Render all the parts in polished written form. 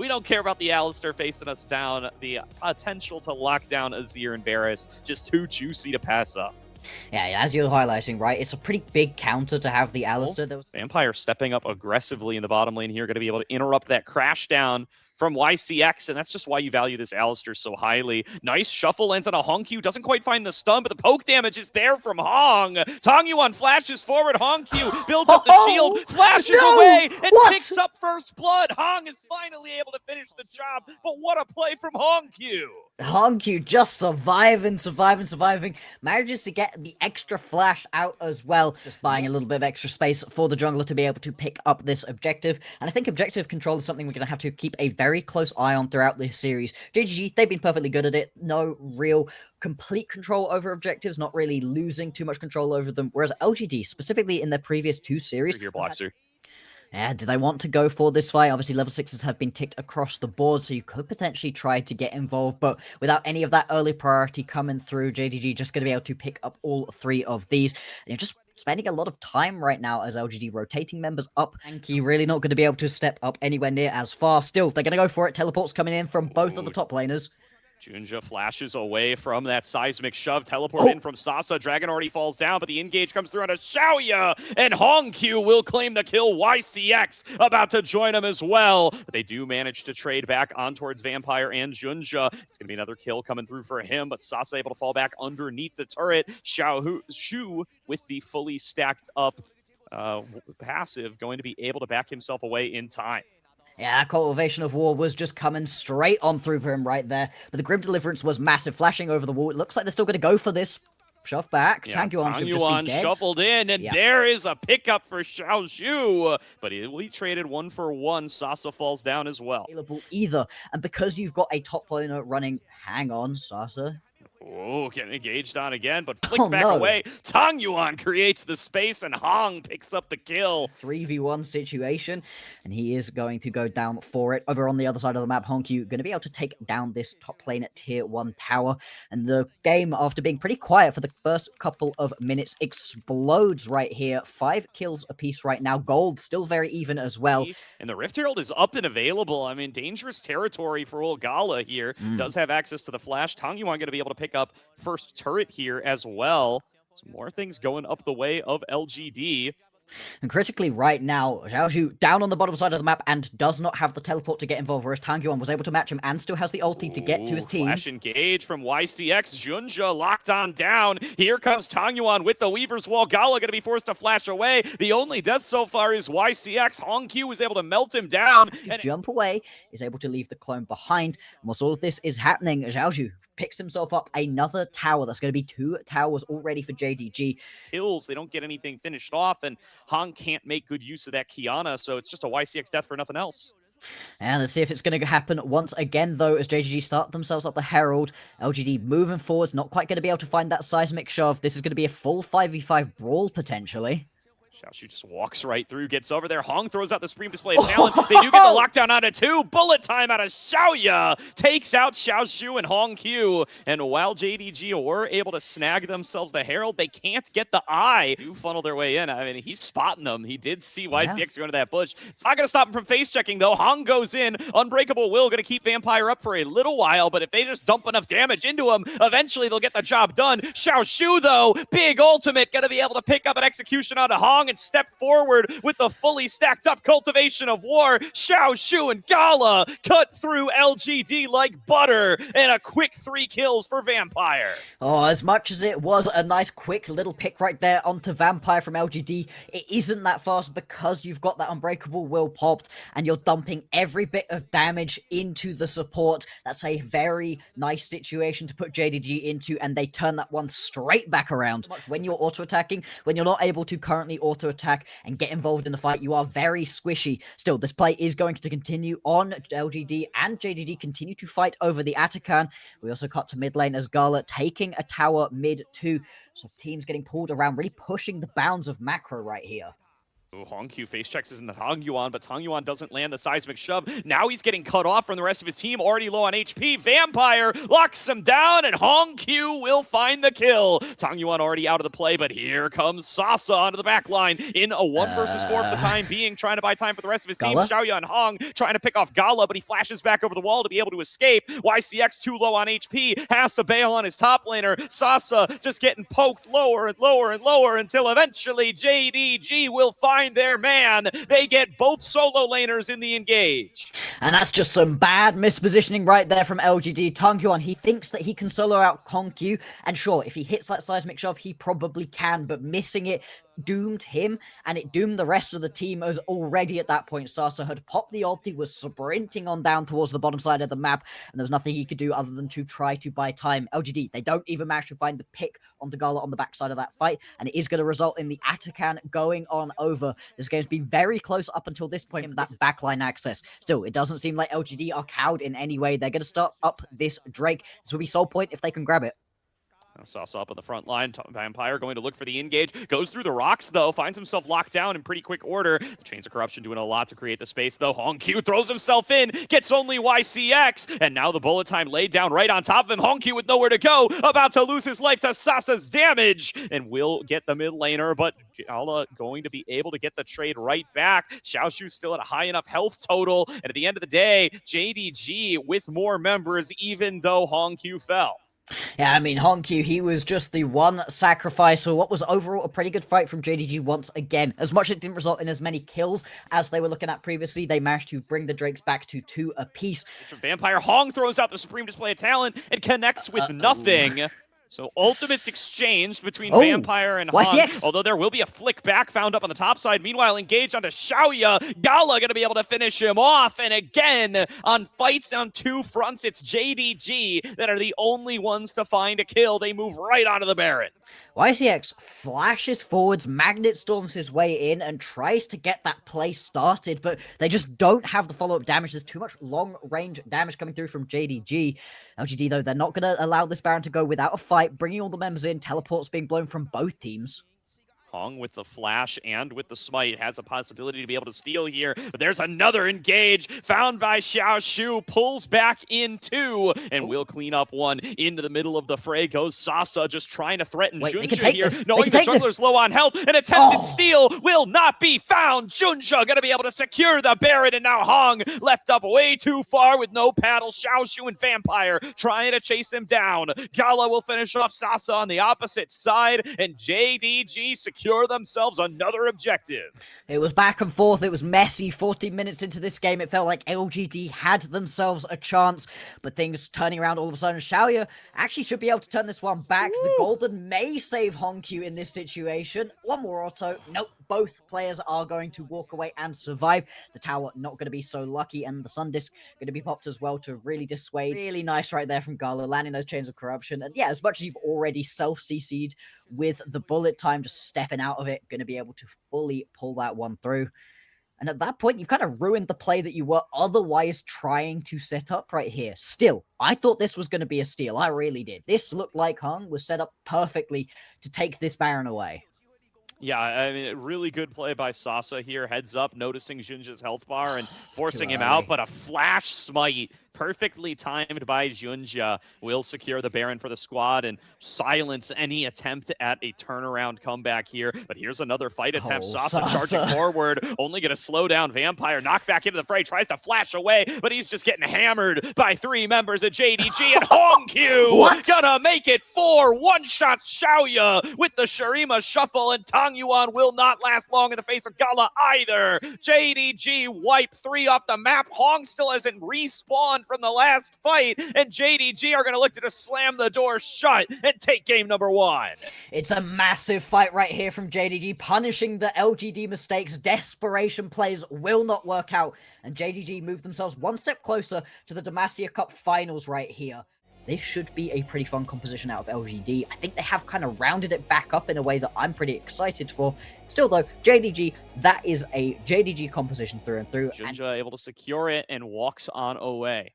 We don't care about the Alistar facing us down. The potential to lock down Azir and Varus, just too juicy to pass up. Yeah, as you're highlighting, right, it's a pretty big counter to have the Alistar. Vampire stepping up aggressively in the bottom lane here, going to be able to interrupt that crash down from YCX, and that's just why you value this Alistar so highly. Nice shuffle, lands on a Hongq, doesn't quite find the stun, but the poke damage is there from Hong. Tangyuan flashes forward, Hongq builds up the shield, flashes away, and picks up first blood. Hong is finally able to finish the job, but what a play from Hongq. Hongq just surviving, manages to get the extra flash out as well, just buying a little bit of extra space for the jungler to be able to pick up this objective. And I think objective control is something we're going to have to keep a very close eye on throughout this series. JDG, they've been perfectly good at it. No real complete control over objectives, not really losing too much control over them. Whereas LGD, specifically in their previous 2 series... Yeah, do they want to go for this fight? Obviously, level 6s have been ticked across the board, so you could potentially try to get involved, but without any of that early priority coming through, JDG just going to be able to pick up all 3 of these. And you're just spending a lot of time right now as LGD rotating members up. Anki really not going to be able to step up anywhere near as far. Still, they're going to go for it. Teleports coming in from both of the top laners. Junja flashes away from that seismic shove. Teleport in from Sasa. Dragon already falls down, but the engage comes through on a Xiaoya. And Hongq will claim the kill. YCX about to join him as well. But they do manage to trade back on towards Vampire and Junja. It's going to be another kill coming through for him, but Sasa able to fall back underneath the turret. Shu with the fully stacked up passive going to be able to back himself away in time. Yeah, Cultivation of War was just coming straight on through for him right there. But the Grim Deliverance was massive, flashing over the wall. It looks like they're still going to go for this. Shove back. Yeah, Tangyuan should just be dead. Shuffled in, and there is a pickup for Xiaoshu. But we traded 1 for 1. Sasa falls down as well. Either. And because you've got a top laner running, hang on, Sasa. Oh, getting engaged on again, but flick back away. Tangyuan creates the space, and Hong picks up the kill. 3v1 situation, and he is going to go down for it. Over on the other side of the map, Hongq going to be able to take down this top lane at tier 1 tower. And the game, after being pretty quiet for the first couple of minutes, explodes right here. 5 kills apiece right now. Gold still very even as well. And the Rift Herald is up and available. I mean, dangerous territory for old Gala here. Does have access to the flash. Tangyuan going to be able to pick up first turret here as well. Some more things going up the way of LGD. And critically right now, Xiaoshu down on the bottom side of the map and does not have the teleport to get involved, whereas Tangyuan was able to match him and still has the ulti to get to his team. Flash engage from YCX. Junja locked on down. Here comes Tangyuan with the Weaver's Wall. Gala going to be forced to flash away. The only death so far is YCX. Hongq was able to melt him down. Jump away, is able to leave the clone behind. And whilst all of this is happening, Xiaoshu picks himself up another tower. That's going to be 2 towers already for JDG. Kills, they don't get anything finished off, and Hong can't make good use of that Kiana, so it's just a YCX death for nothing else. And let's see if it's going to happen once again, though, as JDG start themselves up the Herald. LGD moving forwards, not quite going to be able to find that seismic shove. This is going to be a full 5v5 brawl, potentially. Xiaoshu just walks right through, gets over there. Hong throws out the Supreme Display of Talent. They do get the lockdown out of 2. Bullet time out of Xiaoya. Takes out Xiaoshu and Hongq. And while JDG were able to snag themselves the Herald, they can't get the eye. They do funnel their way in. I mean, he's spotting them. He did see YCX going to that bush. It's not going to stop him from face checking, though. Hong goes in. Unbreakable Will going to keep Vampire up for a little while, but if they just dump enough damage into him, eventually they'll get the job done. Xiaoshu, though, big ultimate, going to be able to pick up an execution onto Hong and step forward with the fully stacked up Cultivation of War. Xiaoshu and Gala cut through LGD like butter, and a quick 3 kills for Vampire. Oh, as much as it was a nice quick little pick right there onto Vampire from LGD, it isn't that fast because you've got that Unbreakable Will popped and you're dumping every bit of damage into the support. That's a very nice situation to put JDG into, and they turn that one straight back around. When you're auto-attacking, when you're not able to currently auto-attack and get involved in the fight, you are very squishy. Still, this play is going to continue on. LGD and JDG continue to fight over the Atakan. We also cut to mid lane as Gala taking a tower mid too. So teams getting pulled around, really pushing the bounds of macro right here. Ooh, Hongq face checks into Tangyuan, but Tangyuan doesn't land the seismic shove. Now he's getting cut off from the rest of his team, already low on HP. Vampire locks him down, and Hongq will find the kill. Tangyuan already out of the play, but here comes Sasa onto the back line in a 1 versus 4 for the time being, trying to buy time for the rest of his team. Gala? Xiaoya and Hong trying to pick off Gala, but he flashes back over the wall to be able to escape. YCX too low on HP, has to bail on his top laner. Sasa just getting poked lower and lower and lower until eventually JDG will find their man. They get both solo laners in the engage. And that's just some bad mispositioning right there from LGD. Tangyuan, he thinks that he can solo out Hongq, and sure, if he hits that seismic shove, he probably can, but missing it doomed him, and it doomed the rest of the team, as already at that point Sasa had popped the ulti, was sprinting on down towards the bottom side of the map, and there was nothing he could do other than to try to buy time. LGD, they don't even manage to find the pick onto Gala on the backside of that fight, and it is going to result in the Atakan going on over. This game's been very close up until this point with that backline access. Still, it doesn't seem like LGD are cowed in any way. They're going to start up this Drake. This will be Soul Point if they can grab it. Sasa up on the front line. Vampire going to look for the engage. Goes through the rocks, though. Finds himself locked down in pretty quick order. The Chains of Corruption doing a lot to create the space, though. Hongq throws himself in. Gets only YCX. And now the bullet time laid down right on top of him. Hongq with nowhere to go. About to lose his life to Sasa's damage. And will get the mid laner. But Gala going to be able to get the trade right back. Xiaoshu still at a high enough health total. And at the end of the day, JDG with more members, even though Hongq fell. Yeah, I mean, Hongq, he was just the one sacrifice for what was overall a pretty good fight from JDG once again. As much as it didn't result in as many kills as they were looking at previously, they managed to bring the Drakes back to 2 apiece. Vampire Hong throws out the supreme display of talent and connects with nothing. So ultimates exchanged between Vampire and Hong, although there will be a flick back found up on the top side. Meanwhile, engaged onto Xiaoya. Gala going to be able to finish him off. And again, on fights on 2 fronts, it's JDG that are the only ones to find a kill. They move right onto the Baron. YCX flashes forwards, Magnet storms his way in, and tries to get that play started, but they just don't have the follow-up damage. There's too much long-range damage coming through from JDG. LGD, though, they're not going to allow this Baron to go without a fight, bringing all the members in, teleports being blown from both teams. Hong with the flash and with the smite has a possibility to be able to steal here, but there's another engage found by Xiaoshu, pulls back in 2, and will clean up 1 into the middle of the fray. Goes Sasa just trying to threaten Junja here, knowing the jungler's low on health. An attempted steal will not be found. Junja gonna be able to secure the Baron, and now Hong left up way too far with no paddle. Xiaoshu and Vampire trying to chase him down. Gala will finish off Sasa on the opposite side, and JDG secure themselves another objective. It was back and forth. It was messy. 14 minutes into this game, it felt like LGD had themselves a chance, but things turning around all of a sudden. Xiaoya actually should be able to turn this one back. The Golden may save Hongq in this situation. One more auto. Nope. Both players are going to walk away and survive. The tower not going to be so lucky, and the Sun Disc going to be popped as well to really dissuade. Really nice right there from Gala, landing those Chains of Corruption. And yeah, as much as you've already self-CC'd with the bullet time, just stepping out of it, going to be able to fully pull that one through. And at that point, you've kind of ruined the play that you were otherwise trying to set up right here. Still, I thought this was going to be a steal. I really did. This looked like Hong was set up perfectly to take this Baron away. Yeah, I mean, really good play by Sasa here. Heads up, noticing Junja's health bar and forcing him out, but a flash smite, perfectly timed by Junja, will secure the Baron for the squad and silence any attempt at a turnaround comeback here. But here's another fight attempt. Sasa charging forward, only going to slow down Vampire, knock back into the fray, tries to flash away, but he's just getting hammered by 3 members of JDG, and Hongq gonna make it 4 one-shots Xiaoya with the Shurima shuffle, and Tangyuan will not last long in the face of Gala either. JDG wipe 3 off the map. Hong still hasn't respawned from the last fight, and JDG are going to look to just slam the door shut and take game number 1. It's a massive fight right here from JDG, punishing the LGD mistakes. Desperation plays will not work out, and JDG move themselves 1 step closer to the Demacia Cup finals right here. This should be a pretty fun composition out of LGD. I think they have kind of rounded it back up in a way that I'm pretty excited for. Still though, JDG, that is a JDG composition through and through. Junja able to secure it and walks on away.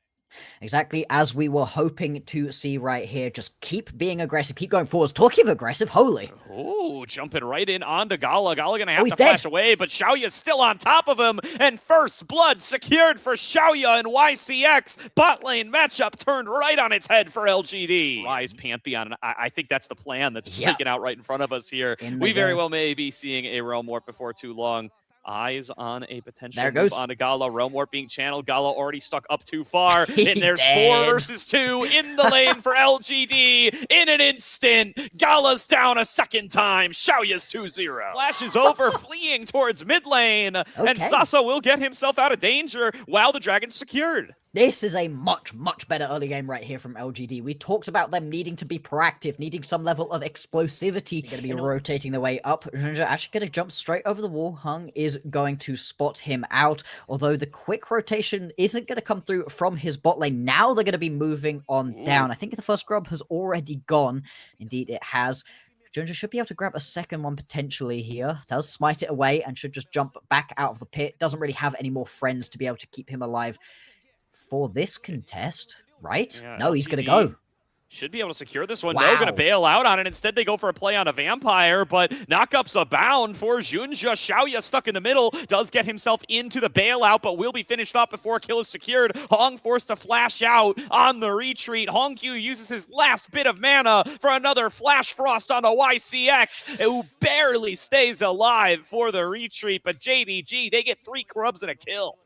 Exactly as we were hoping to see right here. Just keep being aggressive, keep going forwards. Talking of aggressive, holy. Oh, jumping right in onto Gala. Gala gonna have he's to flash dead. away, but Xiaoya's still on top of him. And first blood secured for Xiaoya and YCX. Bot lane matchup turned right on its head for LGD. Rise Pantheon, and I think that's the plan that's breaking out right in front of us here. We very well may be seeing a Realm Warp before too long. Eyes on a potential move onto Gala. Realm Warp being channeled. Gala already stuck up too far. And there's 4 versus 2 in the lane for LGD. In an instant, Gala's down a second time. Xiaoya's 2-0. Flash is over, fleeing towards mid lane. And Sasa will get himself out of danger while the dragon's secured. This is a much, much better early game right here from LGD. We talked about them needing to be proactive, needing some level of explosivity. They're going to be rotating their way up. Junja actually going to jump straight over the wall. Hung is going to spot him out, although the quick rotation isn't going to come through from his bot lane. Now they're going to be moving on down. I think the first grub has already gone. Indeed, it has. Junja should be able to grab a second one potentially here. Does smite it away and should just jump back out of the pit. Doesn't really have any more friends to be able to keep him alive for this contest, right? Yeah, no, he's going to go. Should be able to secure this one. Wow. No, going to bail out on it. Instead, they go for a play on a vampire, but knockup's abound for Junja. Xiaoya stuck in the middle, does get himself into the bailout, but will be finished up before a kill is secured. Hong forced to flash out on the retreat. Hongq uses his last bit of mana for another Flash Frost on a YCX, who barely stays alive for the retreat, but JDG, they get 3 grubs and a kill.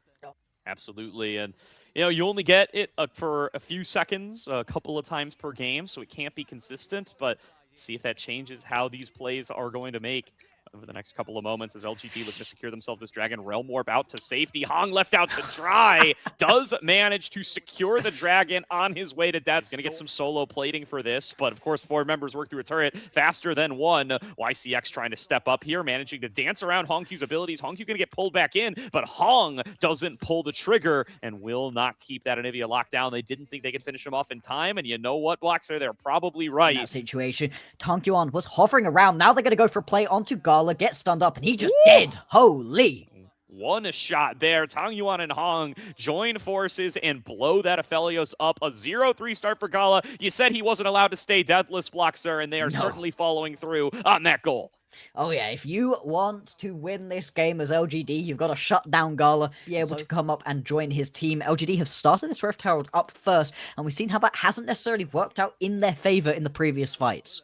Absolutely, and you know, you only get it for a few seconds, a couple of times per game, so it can't be consistent, but see if that changes how these plays are going to make over the next couple of moments as LGD looking to secure themselves this Dragon. Realm Warp out to safety. Hong left out to dry. Does manage to secure the Dragon on his way to death. Going to get some solo plating for this, but of course 4 members work through a turret faster than 1. YCX trying to step up here, managing to dance around Hongq's abilities. Hongq going to get pulled back in, but Hong doesn't pull the trigger and will not keep that Anivia locked down. They didn't think they could finish him off in time, and you know what, Blackster, they're probably right. In that situation, Tankyuan was hovering around. Now they're going to go for a play onto Gala. Gets stunned up, and he just dead. Holy. One shot there. Tang Yuan and Hong join forces and blow that Aphelios up. A 0-3 start for Gala. You said he wasn't allowed to stay deathless, Bloxer, and they are certainly following through on that goal. Oh yeah, if you want to win this game as LGD, you've got to shut down Gala, be able to come up and join his team. LGD have started this Rift Herald up first, and we've seen how that hasn't necessarily worked out in their favor in the previous fights.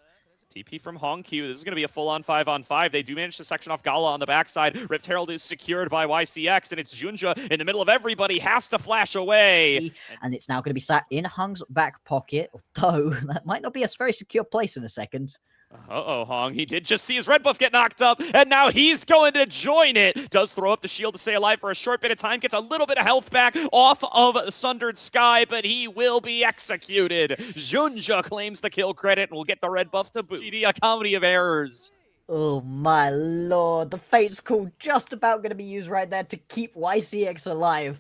TP from Hongq. This is going to be a full-on 5-on-5. They do manage to section off Gala on the backside. Rift Herald is secured by YCX, and it's Junja in the middle of everybody. Has to flash away. And it's now going to be sat in Hung's back pocket, although that might not be a very secure place in a second. Uh-oh, Hong. He did just see his red buff get knocked up, and now he's going to join it. Does throw up the shield to stay alive for a short bit of time. Gets a little bit of health back off of Sundered Sky, but he will be executed. Junja claims the kill credit and will get the red buff to boot. GD, a comedy of errors. Oh my lord. The Fate's Call just about going to be used right there to keep YCX alive.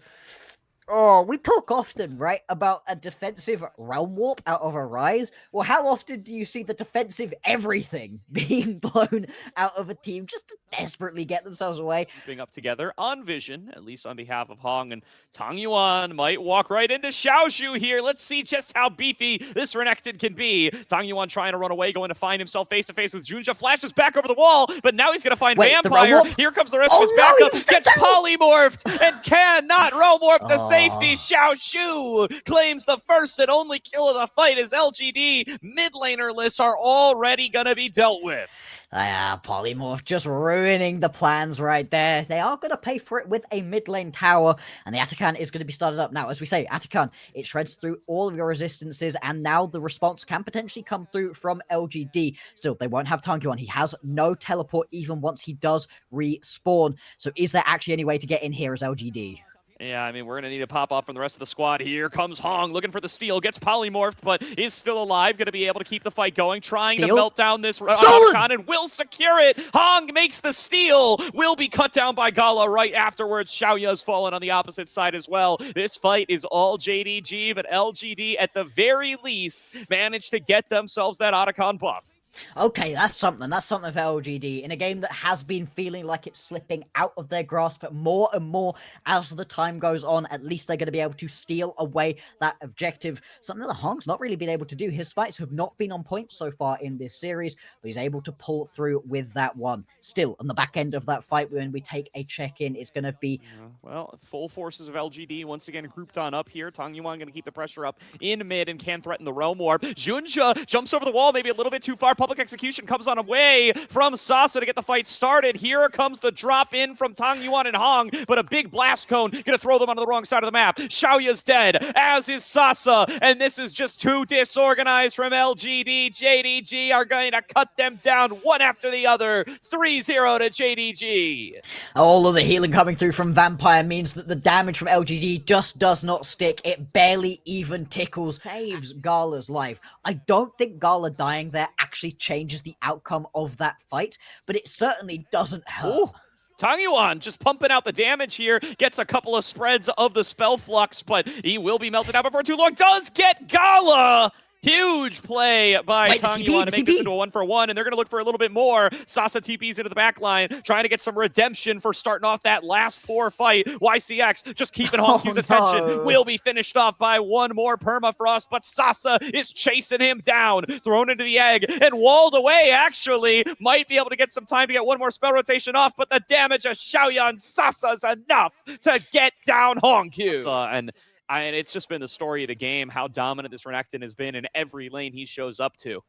Oh, we talk often, right, about a defensive Realm Warp out of a Rise. Well, how often do you see the defensive everything being blown out of a team just to desperately get themselves away? Keeping up together on Vision, at least on behalf of Hong, and Tang Yuan might walk right into Xiaoshu here. Let's see just how beefy this Renekton can be. Tang Yuan trying to run away, going to find himself face-to-face with Junja. Flashes back over the wall, but now he's going to find Vampire. Here comes the rest of his backup. Gets polymorphed and cannot Realm Warp to safety. Xiaoshu claims the first and only kill of the fight as LGD mid lanerless are already going to be dealt with. Polymorph just ruining the plans right there. They are going to pay for it with a mid lane tower, and the Atakan is going to be started up. Now, as we say, Atakan, it shreds through all of your resistances, and now the response can potentially come through from LGD. Still, they won't have Tankyuan. He has no teleport even once he does respawn. So is there actually any way to get in here as LGD? Yeah, I mean, we're going to need a pop-off from the rest of the squad. Here comes Hong, looking for the steal, gets polymorphed, but is still alive, going to be able to keep the fight going, trying to melt down this Atakan, and will secure it. Hong makes the steal, will be cut down by Gala right afterwards. Xiaoya's fallen on the opposite side as well. This fight is all JDG, but LGD, at the very least, managed to get themselves that Atakan buff. Okay, that's something. That's something for LGD in a game that has been feeling like it's slipping out of their grasp, but more and more as the time goes on, at least they're going to be able to steal away that objective. Something that Hong's not really been able to do. His fights have not been on point so far in this series, but he's able to pull through with that one. Still, on the back end of that fight, when we take a check-in, it's going to be... Well, full forces of LGD once again grouped on up here. Tang Yuan going to keep the pressure up in mid and can threaten the Realm Warp. Junja jumps over the wall, maybe a little bit too far. Public execution comes on away from Sasa to get the fight started. Here comes the drop in from Tang Yuan and Hong, but a big blast cone going to throw them onto the wrong side of the map. Xiaoya's dead, as is Sasa, and this is just too disorganized from LGD. JDG are going to cut them down one after the other. 3-0 to JDG. All of the healing coming through from Vampire means that the damage from LGD just does not stick. It barely even tickles. Saves Gala's life. I don't think Gala dying there actually changes the outcome of that fight, but it certainly doesn't hurt. Ooh. Tang Yuan just pumping out the damage here, gets a couple of spreads of the spell flux, but he will be melted out before too long. Does get Gala! Huge play by Tang Yuan to make this into a 1-for-1, and they're going to look for a little bit more. Sasa TP's into the back line, trying to get some redemption for starting off that last poor fight. YCX just keeping Hongq's attention. Will be finished off by one more permafrost, but Sasa is chasing him down, thrown into the egg, and walled away, actually. Might be able to get some time to get one more spell rotation off, but the damage of Xiaoya and Sasa is enough to get down Hongq. And it's just been the story of the game, how dominant this Renekton has been in every lane he shows up to.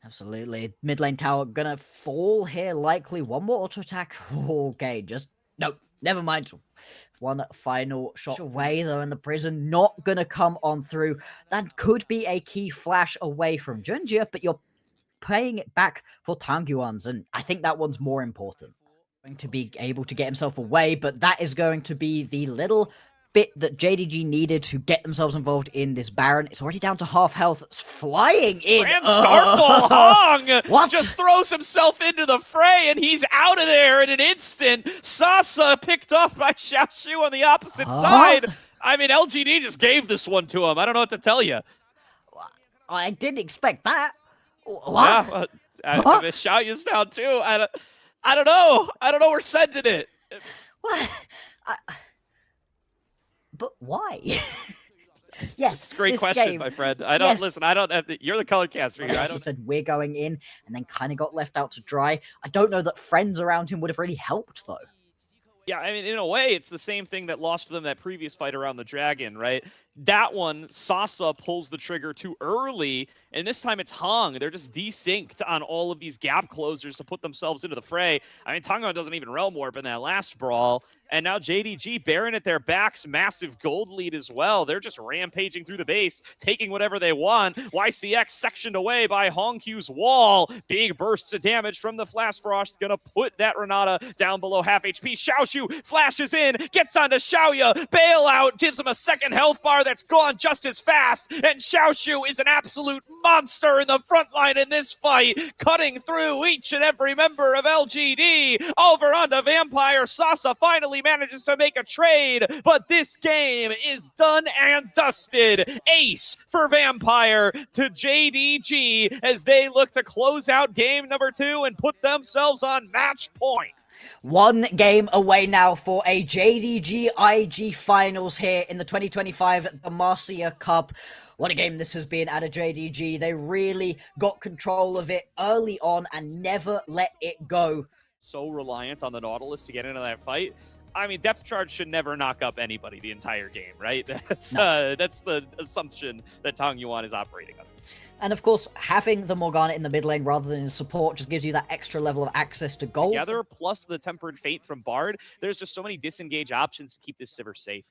Absolutely. Mid lane tower gonna fall here, likely. One more auto attack. Okay, just... Nope, never mind. One final shot away, though, in the prison. Not gonna come on through. That could be a key flash away from Junja, but you're paying it back for Tang Yuan's, and I think that one's more important. Going to be able to get himself away, but that is going to be the little bit that JDG needed to get themselves involved in this Baron. It's already down to half health. It's flying in. Grand Starfall Hong what? Just throws himself into the fray, and he's out of there in an instant. Sasa picked off by Xiaoshu on the opposite side. I mean, LGD just gave this one to him. I don't know what to tell you. I didn't expect that. What? Yeah, Xiaoya's down too. I don't know. I don't know where sending it. What? But why? Yes, it's a great question, game, my friend. I don't listen. I don't. You're the color caster here. I don't. He said we're going in, and then kind of got left out to dry. I don't know that friends around him would have really helped, though. Yeah, I mean, in a way, it's the same thing that lost them that previous fight around the dragon, right? That one, Sasa pulls the trigger too early, and this time it's Hong. They're just desynced on all of these gap closers to put themselves into the fray. I mean, Tang Yuan doesn't even Realm Warp in that last brawl, and now JDG bearing at their backs, massive gold lead as well. They're just rampaging through the base, taking whatever they want. YCX sectioned away by Hongq's wall. Big bursts of damage from the Flash Frost, gonna put that Renata down below half HP. Xiaoshu flashes in, gets onto Xiaoya, bailout, gives him a second health bar that's gone just as fast, and Xiaoshu is an absolute monster in the front line in this fight, cutting through each and every member of LGD. Over onto Vampire. Sasa finally manages to make a trade, but this game is done and dusted. Ace for Vampire to JDG as they look to close out game number 2 and put themselves on match point. One game away now for a JDG IG finals here in the 2025 Demacia Cup. What a game this has been out of JDG. They really got control of it early on and never let it go. So reliant on the Nautilus to get into that fight. I mean, depth charge should never knock up anybody the entire game, right? That's the assumption that Tang Yuan is operating on. And of course, having the Morgana in the mid lane rather than in support just gives you that extra level of access to gold. Together, plus the Tempered Fate from Bard, there's just so many disengage options to keep this Sivir safe.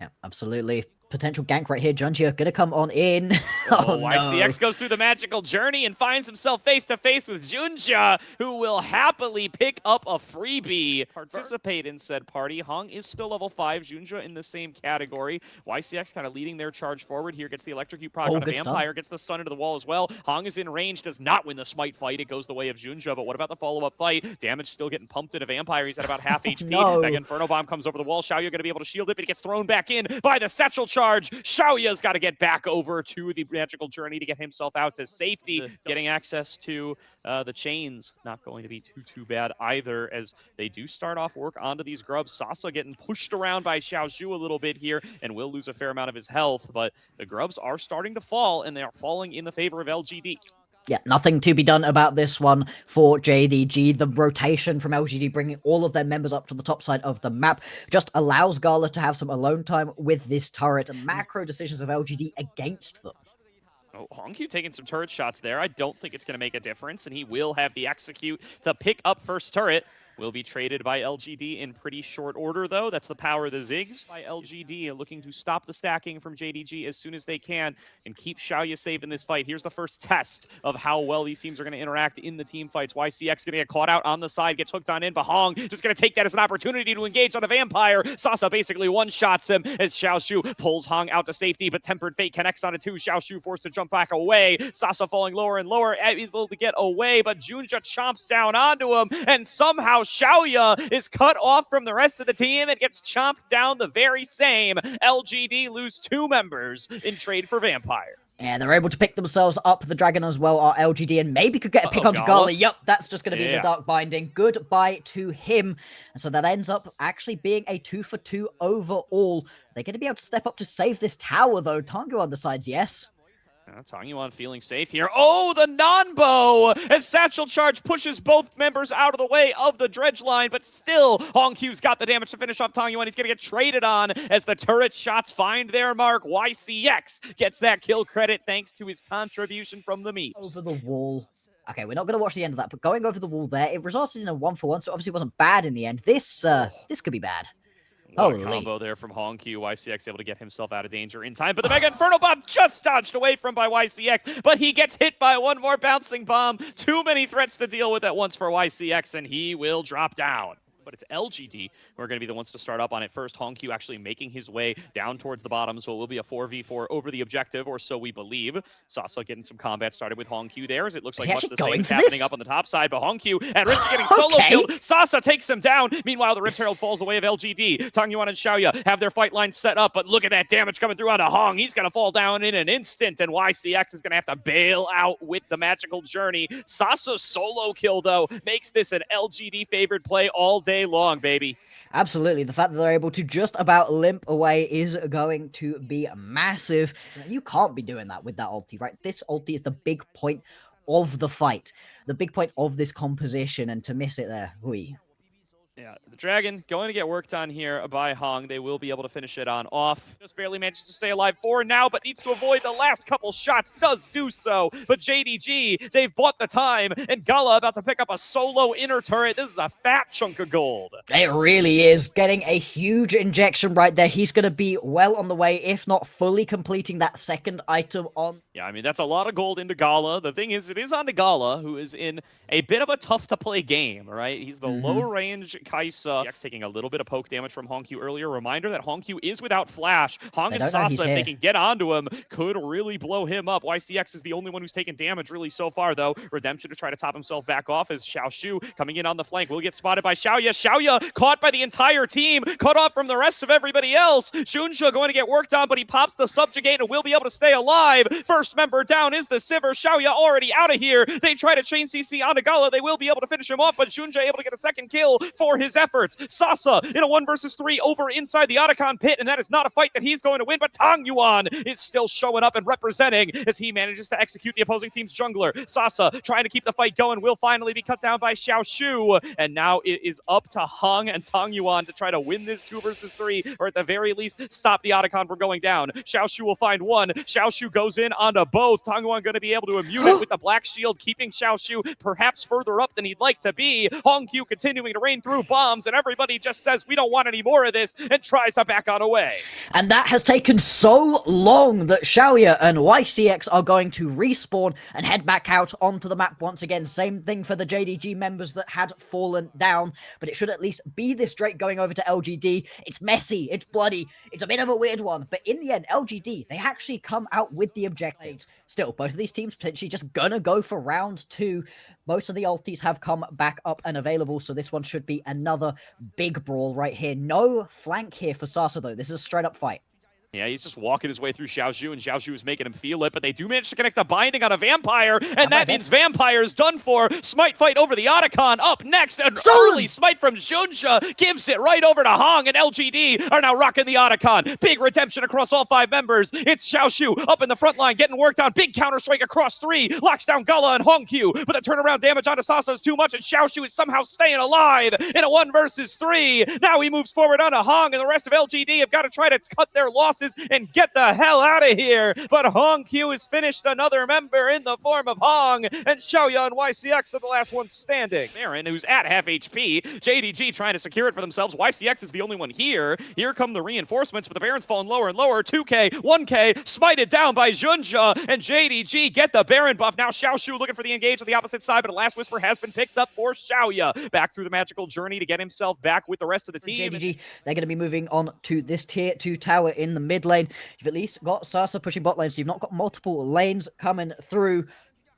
Yeah, absolutely. Potential gank right here. Junja gonna come on in. YCX goes through the magical journey and finds himself face-to-face with Junja, who will happily pick up a freebie. Participate in said party. Hong is still level 5. Junja in the same category. YCX kind of leading their charge forward here. Gets the electrocute proc on a Vampire. Gets the stun into the wall as well. Hong is in range. Does not win the smite fight. It goes the way of Junja. But what about the follow-up fight? Damage still getting pumped into Vampire. He's at about half HP. Mega Inferno Bomb comes over the wall. Xiaoya going to be able to shield it, but he gets thrown back in by the Satchel Charge. charge. Xiaoya's got to get back over to the magical journey to get himself out to safety. Getting access to the chains, not going to be too bad either, as they do start off work onto these grubs. Sasa getting pushed around by Xiaoshu a little bit here and will lose a fair amount of his health, but the grubs are starting to fall, and they are falling in the favor of LGD. Yeah, nothing to be done about this one for JDG. The rotation from LGD bringing all of their members up to the top side of the map just allows Gala to have some alone time with this turret. Macro decisions of LGD against them. Oh, Hongyu taking some turret shots there. I don't think it's going to make a difference, and he will have the execute to pick up first turret. Will be traded by LGD in pretty short order, though. That's the power of the Ziggs by LGD, looking to stop the stacking from JDG as soon as they can and keep Xiaoya safe in this fight. Here's the first test of how well these teams are going to interact in the team fights. YCX going to get caught out on the side, gets hooked on in, but Hong just going to take that as an opportunity to engage on the Vampire. Sasa basically one-shots him as Xiaoshu pulls Hong out to safety, but Tempered Fate connects on it too. Xiaoshu forced to jump back away. Sasa falling lower and lower, able to get away, but Junja chomps down onto him, and somehow Xiaoya is cut off from the rest of the team and gets chomped down the very same. LGD lose 2 members in trade for Vampire. And they're able to pick themselves up. The Dragon as well are LGD, and maybe could get a pick onto Gala. Yep, that's just going to be the Dark Binding. Goodbye to him. And so that ends up actually being a 2-for-2 overall. They're going to be able to step up to save this tower, though. Tanguan decides yes. Tangyuan feeling safe here. Oh, the non-bow! As Satchel Charge pushes both members out of the way of the dredge line, but still, Hongq's got the damage to finish off Tangyuan. He's going to get traded on as the turret shots find their mark. YCX gets that kill credit thanks to his contribution from the meat. Over the wall. Okay, we're not going to watch the end of that, but going over the wall there, it resulted in a 1-for-1, so obviously wasn't bad in the end. This could be bad. What a combo there from Hongq. YCX able to get himself out of danger in time, but the Mega Inferno Bomb just dodged away from by YCX, but he gets hit by one more bouncing bomb. Too many threats to deal with at once for YCX, and he will drop down. But it's LGD who are going to be the ones to start up on it first. Hongq actually making his way down towards the bottom, so it will be a 4v4 over the objective, or so we believe. Sasa getting some combat started with Hongq there, as it looks like much the same is happening up on the top side, but Hongq at risk of getting solo killed. Sasa takes him down. Meanwhile, the Rift Herald falls the way of LGD. Tangyuan and Xiaoya have their fight line set up, but look at that damage coming through onto Hong. He's going to fall down in an instant, and YCX is going to have to bail out with the magical journey. Sasa's solo kill, though, makes this an LGD favored play all day long, baby. Absolutely. The fact that they're able to just about limp away is going to be massive. You can't be doing that with that ulti, right? This ulti is the big point of the fight, the big point of this composition, and to miss it there, Yeah, the Dragon going to get worked on here by Hong. They will be able to finish it on off. Just barely manages to stay alive for now, but needs to avoid the last couple shots. Does do so, but JDG, they've bought the time, and Gala about to pick up a solo inner turret. This is a fat chunk of gold. It really is. Getting a huge injection right there. He's going to be well on the way, if not fully completing that second item on. Yeah, I mean, that's a lot of gold into Gala. The thing is, it is onto Gala, who is in a bit of a tough-to-play game, right? He's the low-range Kaisa. X taking a little bit of poke damage from Hongq earlier. Reminder that Hongq is without flash. Hong and Sasa, if they can get onto him, could really blow him up. YCX is the only one who's taken damage really so far, though. Redemption to try to top himself back off as Xiaoshu coming in on the flank will get spotted by Xiaoya. Xiaoya caught by the entire team, cut off from the rest of everybody else. Junja going to get worked on, but he pops the subjugate and will be able to stay alive. First member down is the Sivir. Xiaoya already out of here. They try to chain CC onto Gala. They will be able to finish him off, but Junja able to get a second kill for his efforts. Sasa in a 1 versus 3 over inside the Atakan pit, and that is not a fight that he's going to win, but Tangyuan is still showing up and representing as he manages to execute the opposing team's jungler. Sasa trying to keep the fight going will finally be cut down by Xiaoshu, and now it is up to Hong and Tangyuan to try to win this 2 versus 3, or at the very least stop the Atakan from going down. Xiaoshu will find one. Xiaoshu goes in onto both. Tangyuan going to be able to immune it with the black shield, keeping Xiaoshu perhaps further up than he'd like to be. Hongq continuing to rain through bombs, and everybody just says we don't want any more of this and tries to back on away. And that has taken so long that Xiaoya and YCX are going to respawn and head back out onto the map once again. Same thing for the JDG members that had fallen down, but it should at least be this Drake going over to LGD. It's messy, it's bloody, it's a bit of a weird one, but in the end, LGD, they actually come out with the objective. Still, both of these teams potentially just gonna go for round 2. Most of the ultis have come back up and available, so this one should be another big brawl right here. No flank here for Sasa, though. This is a straight-up fight. Yeah, he's just walking his way through Xiaozhu, and Xiaozhu is making him feel it, but they do manage to connect a binding on a Vampire, and that means Vampire's done for. Smite fight over the Atakan. Up next, an early smite from Junja gives it right over to Hong, and LGD are now rocking the Atakan. Big redemption across all 5 members. It's Xiaozhu up in the front line, getting worked on. Big counter-strike across 3, locks down Gala and Hongq, but the turnaround damage onto Sasa is too much, and Xiaozhu is somehow staying alive in a 1 versus 3. Now he moves forward onto Hong, and the rest of LGD have got to try to cut their losses and get the hell out of here. But Hongq has finished another member in the form of Hong, and Xiaoya and YCX are the last ones standing. Baron, who's at half HP, JDG trying to secure it for themselves. YCX is the only one here. Here come the reinforcements, but the Baron's falling lower and lower. 2K, 1K, smited down by Junja, and JDG get the Baron buff. Now Xiaozhu looking for the engage on the opposite side, but a last whisper has been picked up for Xiaoya. Back through the magical journey to get himself back with the rest of the team. JDG, they're going to be moving on to this tier 2 tower in the mid lane. You've at least got Sasa pushing bot lane, so you've not got multiple lanes coming through.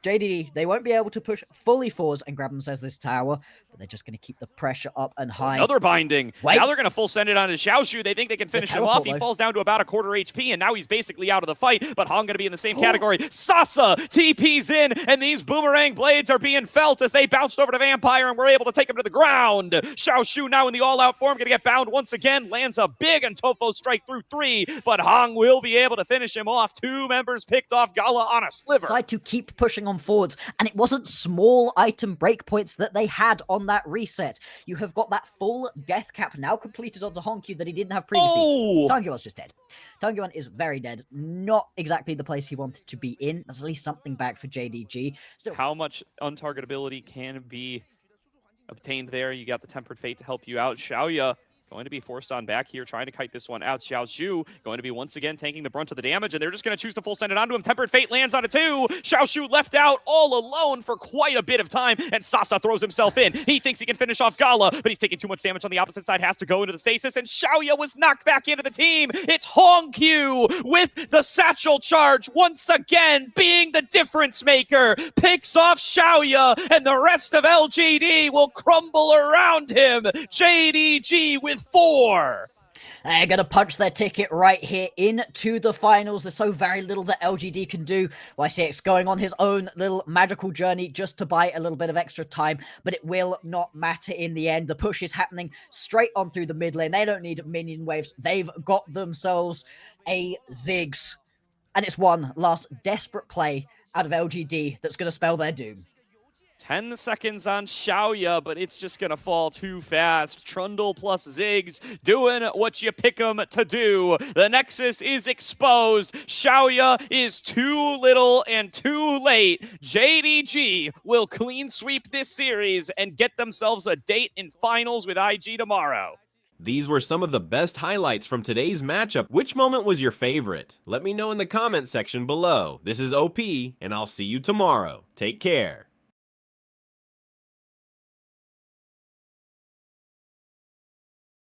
JDD, they won't be able to push fully forwards and grab themselves this tower, but they're just going to keep the pressure up and high. Another binding. Wait. Now they're going to full send it onto Xiaozhu. They think they can finish him off. He falls down to about a quarter HP, and now he's basically out of the fight, but Hong going to be in the same category. Sasa TP's in, and these boomerang blades are being felt as they bounced over to Vampire, and we're able to take him to the ground. Xiaozhu now in the all-out form, going to get bound once again. Lands a big and Tofo strike through 3, but Hong will be able to finish him off. 2 members picked off Gala on a sliver. Decide to keep pushing on forwards, and it wasn't small item breakpoints that they had on that reset. You have got that full death cap now completed onto Hongq that he didn't have previously. Oh! Tangyuan's just dead. Tangyuan is very dead. Not exactly the place he wanted to be in. There's at least something back for JDG. Still, how much untargetability can be obtained there? You got the Tempered Fate to help you out. Xiaoya going to be forced on back here, trying to kite this one out. Xiaozhu going to be once again taking the brunt of the damage, and they're just going to choose to full send it onto him. Tempered Fate lands on a 2. Xiaozhu left out all alone for quite a bit of time, and Sasa throws himself in. He thinks he can finish off Gala, but he's taking too much damage on the opposite side, has to go into the stasis, and Xiaoya was knocked back into the team. It's Hongq with the satchel charge, once again being the difference maker. Picks off Xiaoya, and the rest of LGD will crumble around him. JDG with 4. They're going to punch their ticket right here into the finals. There's so very little that LGD can do. YCX going on his own little magical journey just to buy a little bit of extra time, but it will not matter in the end. The push is happening straight on through the mid lane. They don't need minion waves. They've got themselves a Ziggs. And it's one last desperate play out of LGD that's going to spell their doom. 10 seconds on Xiaoya, but it's just going to fall too fast. Trundle plus Ziggs doing what you pick them to do. The Nexus is exposed. Xiaoya is too little and too late. JDG will clean sweep this series and get themselves a date in finals with IG tomorrow. These were some of the best highlights from today's matchup. Which moment was your favorite? Let me know in the comment section below. This is OP, and I'll see you tomorrow. Take care.